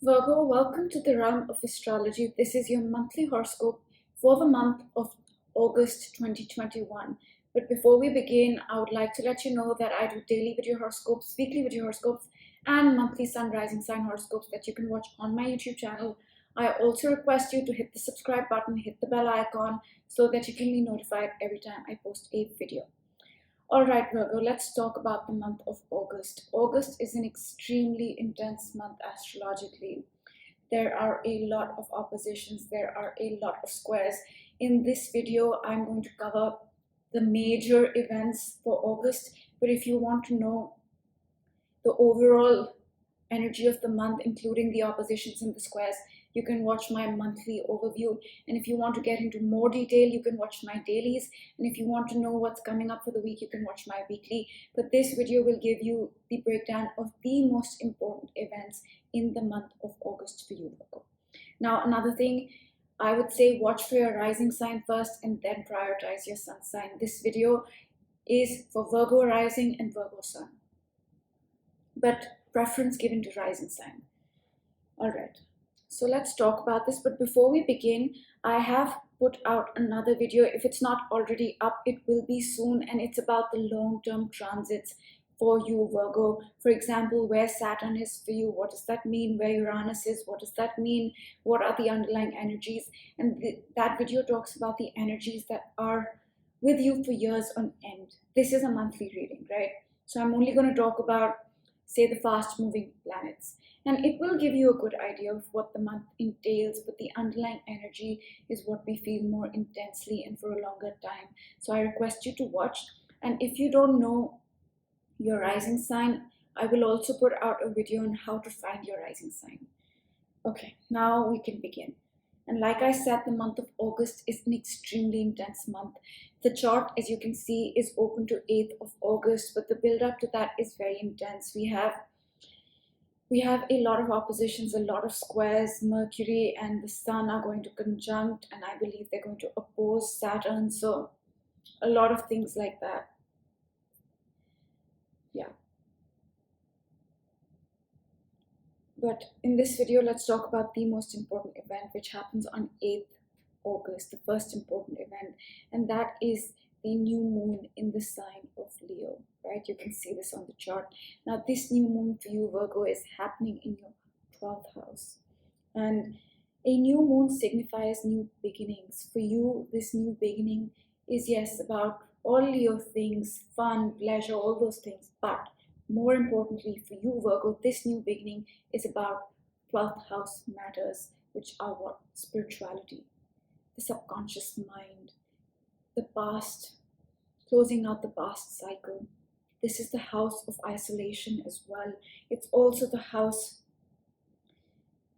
Virgo, welcome to the realm of astrology. This is your monthly horoscope for the month of August 2021. But before we begin, I would like to let you know that I do daily video horoscopes, weekly video horoscopes, and monthly sun rising sign horoscopes that you can watch on my YouTube channel. I also request you to hit the subscribe button, hit the bell icon so that you can be notified every time I post a video. All right, Virgo, let's talk about the month of August. August is an extremely intense month astrologically. There are a lot of oppositions, there are a lot of squares. In this video, I'm going to cover the major events for August, but if you want to know the overall energy of the month, including the oppositions and the squares, you can watch my monthly overview. And if you want to get into more detail, you can watch my dailies. And if you want to know what's coming up for the week, you can watch my weekly. But this video will give you the breakdown of the most important events in the month of August for you, Virgo. Now, another thing, I would say watch for your rising sign first and then prioritize your sun sign. This video is for Virgo rising and Virgo sun, but preference given to rising sign. All right. So let's talk about this. But before we begin, I have put out another video. If it's not already up, it will be soon. And it's about the long-term transits for you, Virgo. For example, where Saturn is for you. What does that mean? Where Uranus is. What does that mean? What are the underlying energies? And that video talks about the energies that are with you for years on end. This is a monthly reading, right? So I'm only going to talk about, say, the fast-moving planets. And it will give you a good idea of what the month entails, but the underlying energy is what we feel more intensely and for a longer time. So I request you to watch. And if you don't know your rising sign, I will also put out a video on how to find your rising sign. Okay, now we can begin. And like I said, the month of August is an extremely intense month. The chart, as you can see, is open to 8th of August, but the build up to that is very intense. We have a lot of oppositions, a lot of squares. Mercury and the Sun are going to conjunct, and I believe they're going to oppose Saturn. So a lot of things like that. Yeah. But in this video, let's talk about the most important event, which happens on 8th August, the first important event, and that is the new moon in the sign of Leo, right? You can see this on the chart. Now, this new moon for you, Virgo, is happening in your 12th house. And a new moon signifies new beginnings. For you, this new beginning is, yes, about all Leo things, fun, pleasure, all those things. But more importantly for you, Virgo, this new beginning is about 12th house matters, which are what? Spirituality, the subconscious mind, the past, closing out the past cycle. This is the house of isolation as well. It's also the house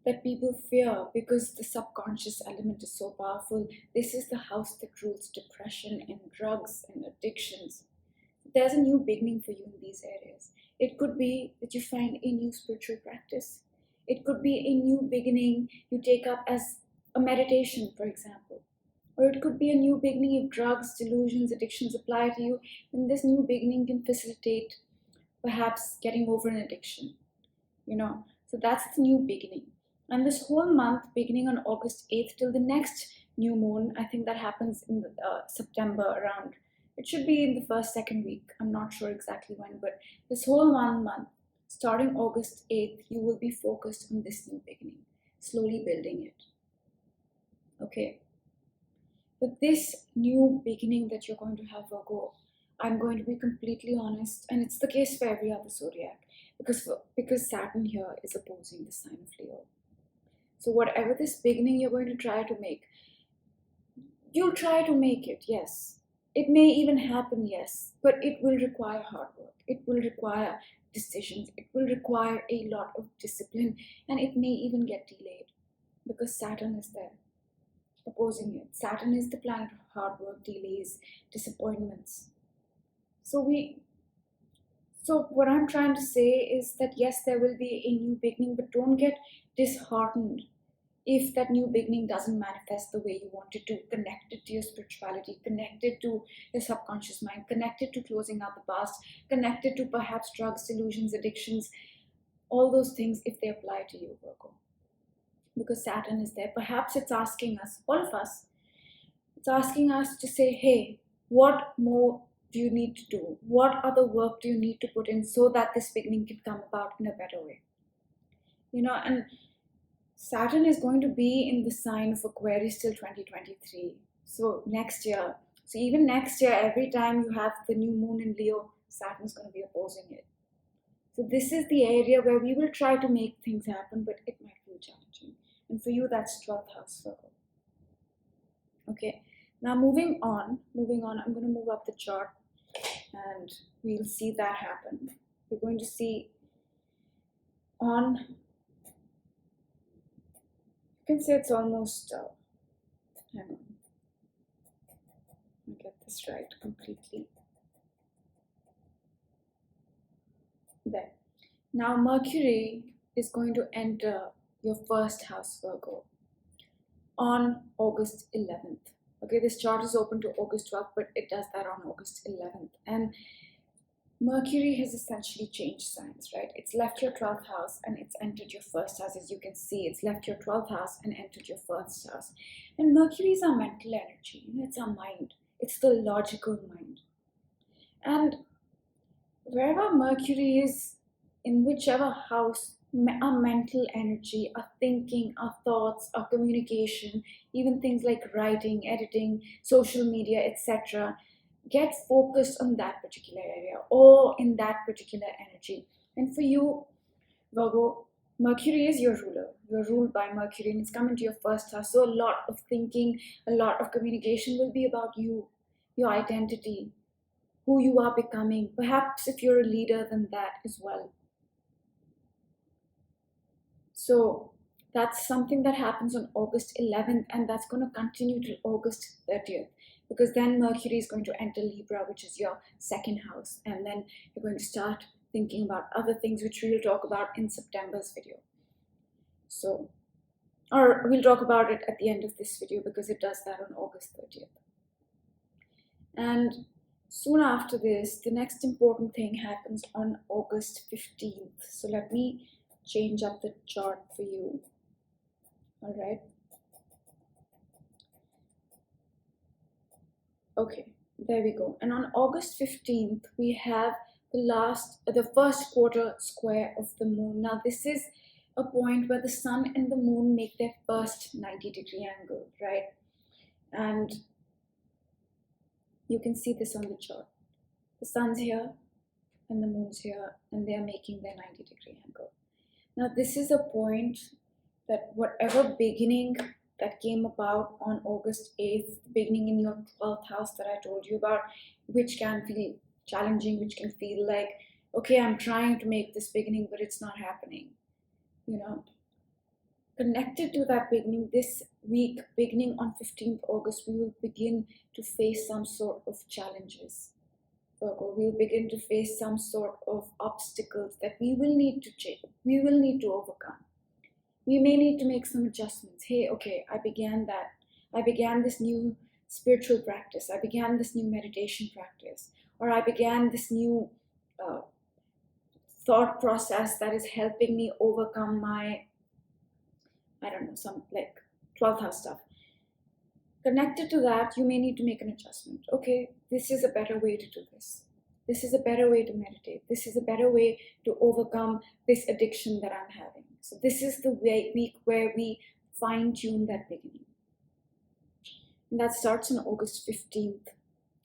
that people fear because the subconscious element is so powerful. This is the house that rules depression and drugs and addictions. There's a new beginning for you in these areas. It could be that you find a new spiritual practice. It could be a new beginning you take up as a meditation, for example. Or it could be a new beginning if drugs, delusions, addictions apply to you. And this new beginning can facilitate perhaps getting over an addiction. So that's the new beginning. And this whole month, beginning on August 8th till the next new moon, I think that happens in September around. It should be in the first, second week. I'm not sure exactly when, but this whole 1 month, starting August 8th, you will be focused on this new beginning, slowly building it. Okay. But this new beginning that you're going to have, Virgo, I'm going to be completely honest, and it's the case for every other zodiac, because Saturn here is opposing the sign of Leo. So whatever this beginning you're going to try to make, you'll try to make it, yes. It may even happen, yes, but it will require hard work. It will require decisions. It will require a lot of discipline, and it may even get delayed because Saturn is there opposing it. Saturn is the planet of hard work, delays, disappointments. So what I'm trying to say is that yes, there will be a new beginning, but don't get disheartened if that new beginning doesn't manifest the way you want it to, connected to your spirituality, connected to your subconscious mind, connected to closing out the past, connected to perhaps drugs, delusions, addictions, all those things if they apply to you, Virgo. because Saturn is there. Perhaps it's asking us, all of us, it's asking us to say, hey, what more do you need to do? What other work do you need to put in so that this beginning can come about in a better way? And Saturn is going to be in the sign of Aquarius till 2023. So next year, so even next year, every time you have the new moon in Leo, Saturn's going to be opposing it. So this is the area where we will try to make things happen, but it might feel challenging. And for you, that's 12th house, Virgo. Okay, now moving on, I'm going to move up the chart and we'll see that happen. We're going to see on, you can say it's almost, hang on, let me get this right completely. There. Now Mercury is going to enter your first house, Virgo, on August 11th. Okay, this chart is open to August 12th, but it does that on August 11th. And Mercury has essentially changed signs, right? It's left your 12th house and it's entered your first house. As you can see, it's left your 12th house and entered your first house. And Mercury is our mental energy. It's our mind. It's the logical mind. And wherever Mercury is, in whichever house, our mental energy, our thinking, our thoughts, our communication, even things like writing, editing, social media, etc., get focused on that particular area or in that particular energy. And for you, Virgo, Mercury is your ruler. You're ruled by Mercury and it's come into your first house. So a lot of thinking, a lot of communication will be about you, your identity, who you are becoming. Perhaps if you're a leader, then that as well. So that's something that happens on August 11th, and that's going to continue till August 30th, because then Mercury is going to enter Libra, which is your second house, and then you're going to start thinking about other things, which we'll talk about in September's video. So, or we'll talk about it at the end of this video, because it does that on August 30th. And soon after this, the next important thing happens on August 15th. So let me change up the chart for you. All right. Okay, there we go. And on August 15th, we have the first quarter square of the moon. Now, this is a point where the sun and the moon make their first 90-degree angle, right? And you can see this on the chart. The sun's here and the moon's here, and they're making their 90-degree angle. Now, this is a point that whatever beginning that came about on August 8th, beginning in your 12th house that I told you about, which can feel challenging, which can feel like, okay, I'm trying to make this beginning, but it's not happening. Connected to that beginning, this week, beginning on 15th August, we will begin to face some sort of challenges. Virgo, we'll begin to face some sort of obstacles that we will need to change, we will need to overcome. We may need to make some adjustments. Hey, okay, I began this new spiritual practice, I began this new meditation practice, or I began this new thought process that is helping me overcome my, some like 12th house stuff. Connected to that, you may need to make an adjustment. Okay, this is a better way to do this. This is a better way to meditate. This is a better way to overcome this addiction that I'm having. So this is the week where we fine-tune that beginning. And that starts on August 15th.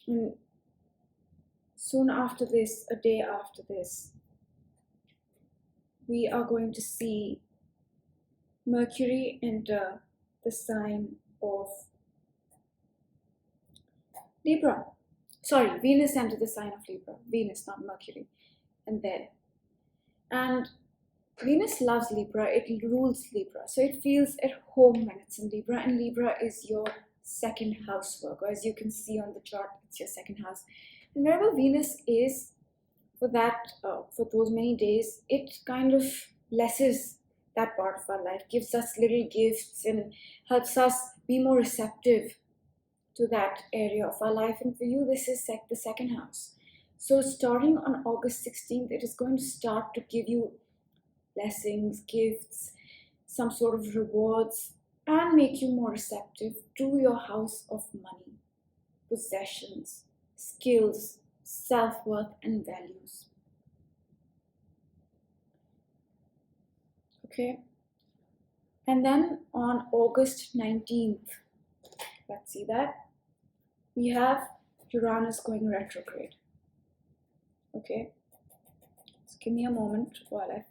And soon after this, a day after this, we are going to see Mercury enter the sign of Libra. Sorry, Venus entered the sign of Libra. Venus, not Mercury. And there. And Venus loves Libra. It rules Libra. So it feels at home when it's in Libra. And Libra is your second house, Virgo. As you can see on the chart, it's your second house. And wherever Venus is for those many days, it kind of blesses that part of our life, gives us little gifts and helps us be more receptive to that area of our life. And for you, this is the second house. So starting on August 16th, it is going to start to give you blessings, gifts, some sort of rewards, and make you more receptive to your house of money, possessions, skills, self-worth, and values. Okay, and then on August 19th, let's see that, we have Uranus going retrograde. Okay, so give me a moment while I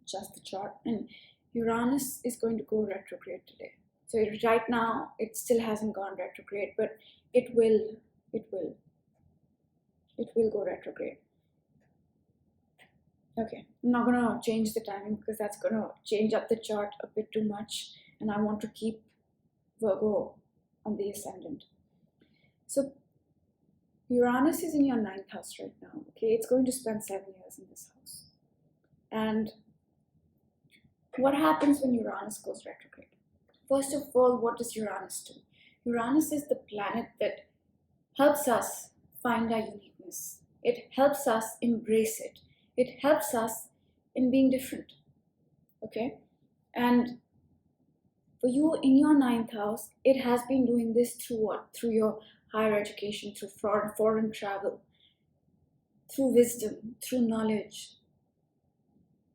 adjust the chart. And Uranus is going to go retrograde today. So right now it still hasn't gone retrograde, but it will go retrograde. Okay, I'm not gonna change the timing because that's gonna change up the chart a bit too much, and I want to keep Virgo on the ascendant. So Uranus is in your 9th house right now. Okay, it's going to spend 7 years in this house. And what happens when Uranus goes retrograde? First of all, what does Uranus do? Uranus is the planet that helps us find our uniqueness. It helps us embrace it. It helps us in being different. Okay? And for you in your 9th house, it has been doing this through what? Through your higher education, through foreign travel, through wisdom, through knowledge.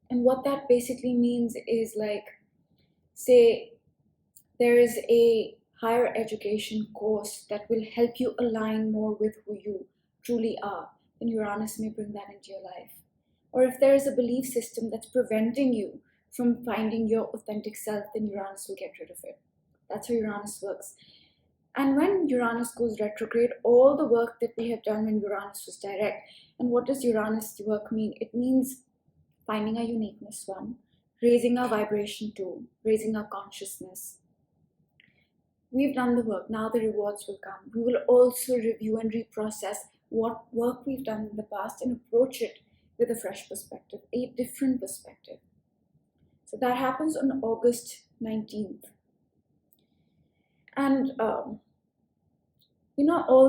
And what that basically means is, like, say there is a higher education course that will help you align more with who you truly are, then Uranus may bring that into your life. Or if there is a belief system that's preventing you from finding your authentic self, then Uranus will get rid of it. That's how Uranus works. And when Uranus goes retrograde, all the work that we have done when Uranus was direct, and what does Uranus work mean? It means finding our uniqueness, one, raising our vibration, two, raising our consciousness. We've done the work, now the rewards will come. We will also review and reprocess what work we've done in the past and approach it with a fresh perspective, a different perspective. So that happens on August 19th. And all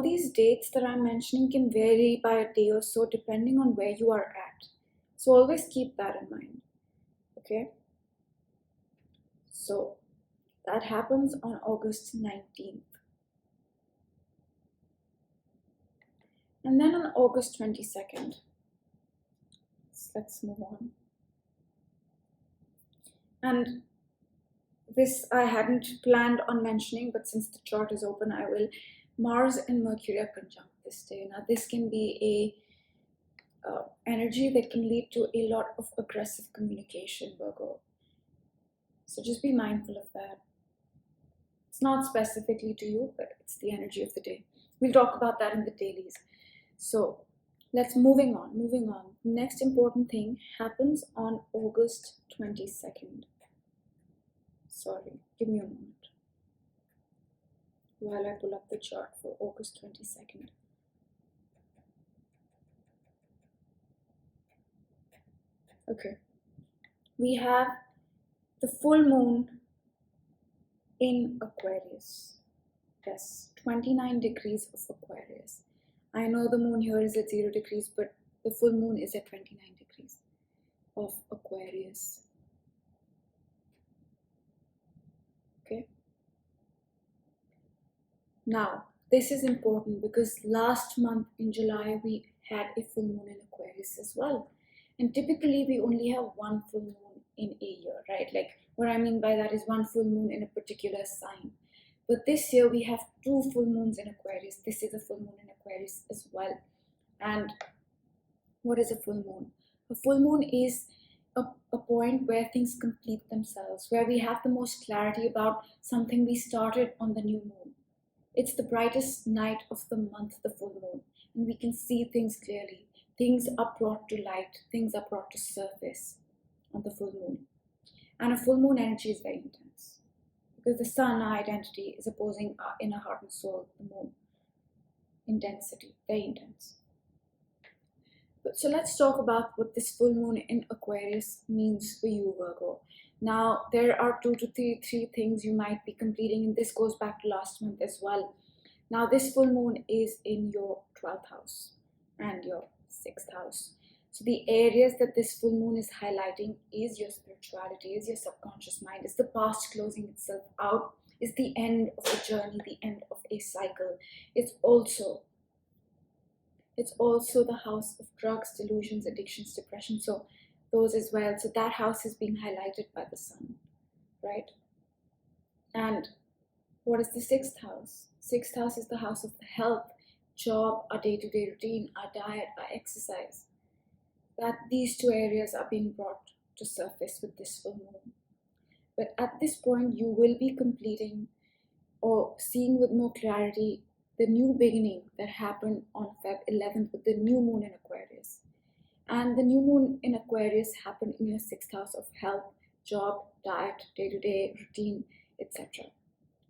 these dates that I'm mentioning can vary by a day or so depending on where you are at. So always keep that in mind. Okay? So that happens on August 19th. And then on August 22nd, let's move on. And this I hadn't planned on mentioning, but since the chart is open, I will. Mars and Mercury are conjunct this day. Now this can be a energy that can lead to a lot of aggressive communication, Virgo. So just be mindful of that. It's not specifically to you, but it's the energy of the day. We'll talk about that in the dailies. So let's moving on. Next important thing happens on August 22nd. Sorry, give me a moment while I pull up the chart for August 22nd. Okay, we have the full moon in Aquarius. Yes, 29 degrees of Aquarius. I know the moon here is at 0 degrees, but the full moon is at 29 degrees of Aquarius. Okay. Now, this is important because last month in July, we had a full moon in Aquarius as well. And typically, we only have one full moon in a year, right? Like, what I mean by that is one full moon in a particular sign. But this year, we have 2 full moons in Aquarius. This is a full moon in Aquarius as well. And what is a full moon? A full moon is a point where things complete themselves, where we have the most clarity about something we started on the new moon. It's the brightest night of the month, the full moon, and we can see things clearly. Things are brought to light, things are brought to surface on the full moon. And a full moon energy is very intense because the sun, our identity, is opposing our inner heart and soul, the moon. Intensity, very intense. So let's talk about what this full moon in Aquarius means for you, Virgo. Now, there are 2 to 3 things you might be completing, and this goes back to last month as well. Now, this full moon is in your 12th house and your 6th house. So the areas that this full moon is highlighting is your spirituality, is your subconscious mind, is the past closing itself out, is the end of a journey, the end of a cycle. It's also the house of drugs, delusions, addictions, depression. So those as well. So that house is being highlighted by the sun, right? And what is the sixth house? Sixth house is the house of the health, job, our day-to-day routine, our diet, our exercise. That these two areas are being brought to surface with this full moon. But at this point, you will be completing or seeing with more clarity the new beginning that happened on Feb 11th with the new moon in Aquarius. And the new moon in Aquarius happened in your sixth house of health, job, diet, day-to-day routine, etc.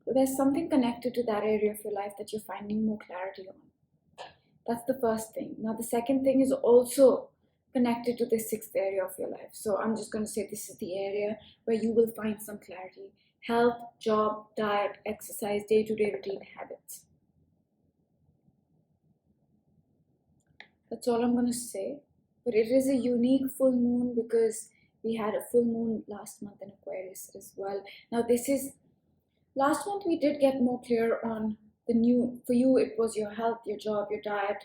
So there's something connected to that area of your life that you're finding more clarity on. That's the first thing. Now, the second thing is also connected to the sixth area of your life. So I'm just going to say this is the area where you will find some clarity. Health, job, diet, exercise, day-to-day routine, habits. That's all I'm going to say. But it is a unique full moon because we had a full moon last month in Aquarius as well. Now last month we did get more clear on the new, for you it was your health, your job, your diet,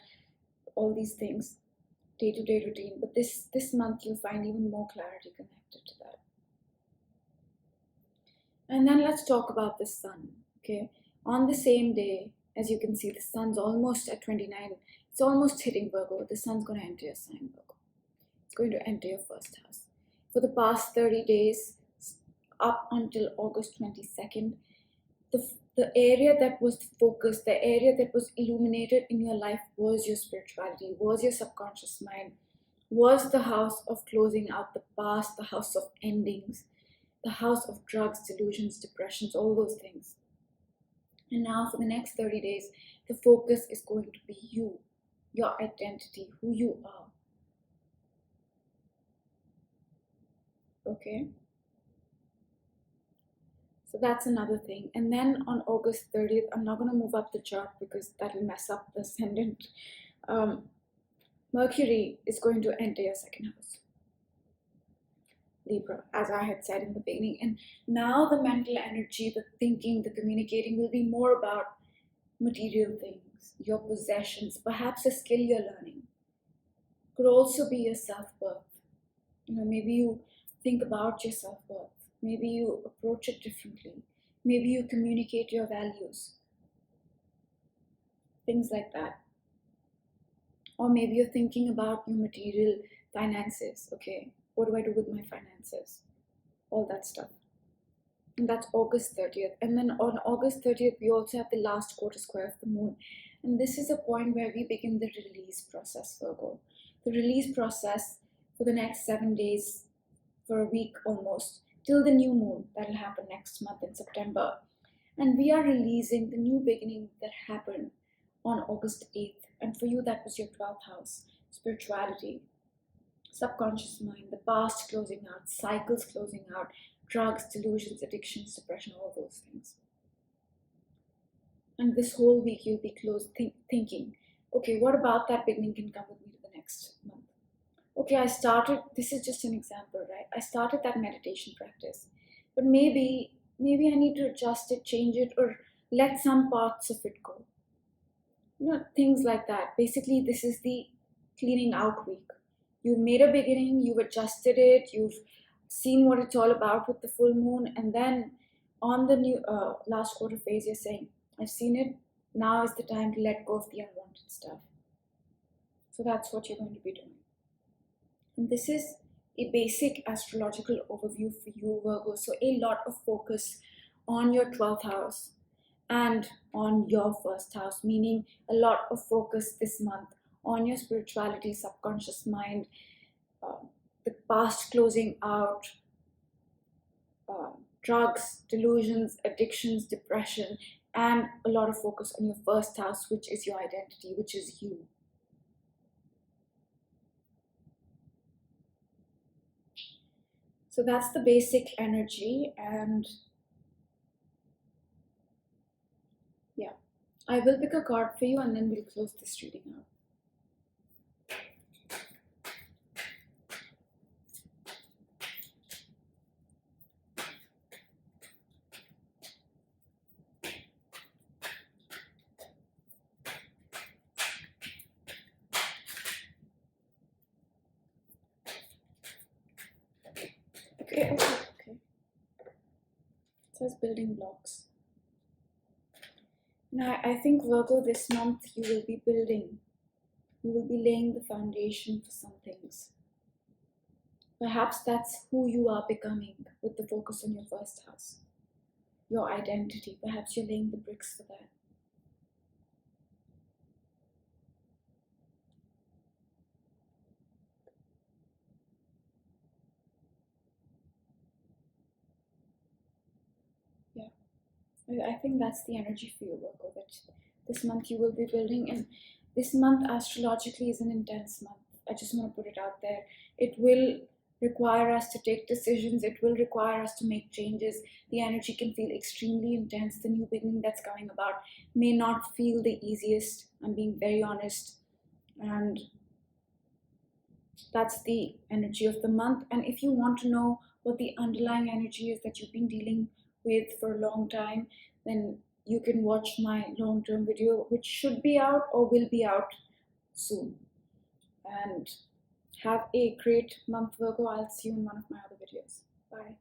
all these things, day-to-day routine. But this month you'll find even more clarity connected to that. And then let's talk about the sun, okay? On the same day, as you can see, the sun's almost at 29. It's almost hitting Virgo. The sun's going to enter your sign, Virgo. It's going to enter your first house. For the past 30 days, up until August 22nd, the area that was focused, the area that was illuminated in your life was your spirituality, was your subconscious mind, was the house of closing out the past, the house of endings, the house of drugs, delusions, depressions, all those things. And now for the next 30 days, the focus is going to be you, your identity, who you are. Okay? So that's another thing. And then on August 30th, I'm not going to move up the chart because that will mess up the ascendant. Mercury is going to enter your second house, Libra, as I had said in the beginning. And now the mental energy, the thinking, the communicating will be more about material things, your possessions, perhaps a skill you're learning. Could also be your self-worth. Maybe you think about your self-worth. Maybe you approach it differently. Maybe you communicate your values. Things like that. Or maybe you're thinking about your material finances. Okay, what do I do with my finances? All that stuff. And that's August 30th. And then on August 30th, we also have the last quarter square of the moon. And this is a point where we begin the release process, Virgo. The release process for the next 7 days, for a week almost, till the new moon that'll happen next month in September. And we are releasing the new beginning that happened on August 8th. And for you, that was your 12th house, spirituality, subconscious mind, the past closing out, cycles closing out, drugs, delusions, addictions, depression, all those things. And this whole week you'll be thinking, okay, what about that beginning can come with me to the next month? Okay, this is just an example, right? I started that meditation practice, but maybe I need to adjust it, change it, or let some parts of it go. Things like that. Basically, this is the cleaning out week. You've made a beginning, you've adjusted it, you've seen what it's all about with the full moon, and then on the new last quarter phase, you're saying, I've seen it, now is the time to let go of the unwanted stuff. So that's what you're going to be doing. And this is a basic astrological overview for you, Virgo. So a lot of focus on your 12th house and on your first house, meaning a lot of focus this month on your spirituality, subconscious mind, the past closing out, drugs, delusions, addictions, depression, and a lot of focus on your first house, which is your identity, which is you. So that's the basic energy, and yeah, I will pick a card for you and then we'll close this reading out. building blocks. Now, I think Virgo, this month you will be laying the foundation for some things. Perhaps that's who you are becoming with the focus on your first house, your identity. Perhaps you're laying the bricks for that. Yeah, I think that's the energy for you, Virgo, that this month you will be building. And this month astrologically is an intense month. I just want to put it out there. It will require us to take decisions. It will require us to make changes. The energy can feel extremely intense. The new beginning that's coming about may not feel the easiest. I'm being very honest. And that's the energy of the month. And if you want to know what the underlying energy is that you've been dealing with for a long time, then you can watch my long-term video, which should be out or will be out soon. And have a great month, Virgo. I'll see you in one of my other videos. Bye.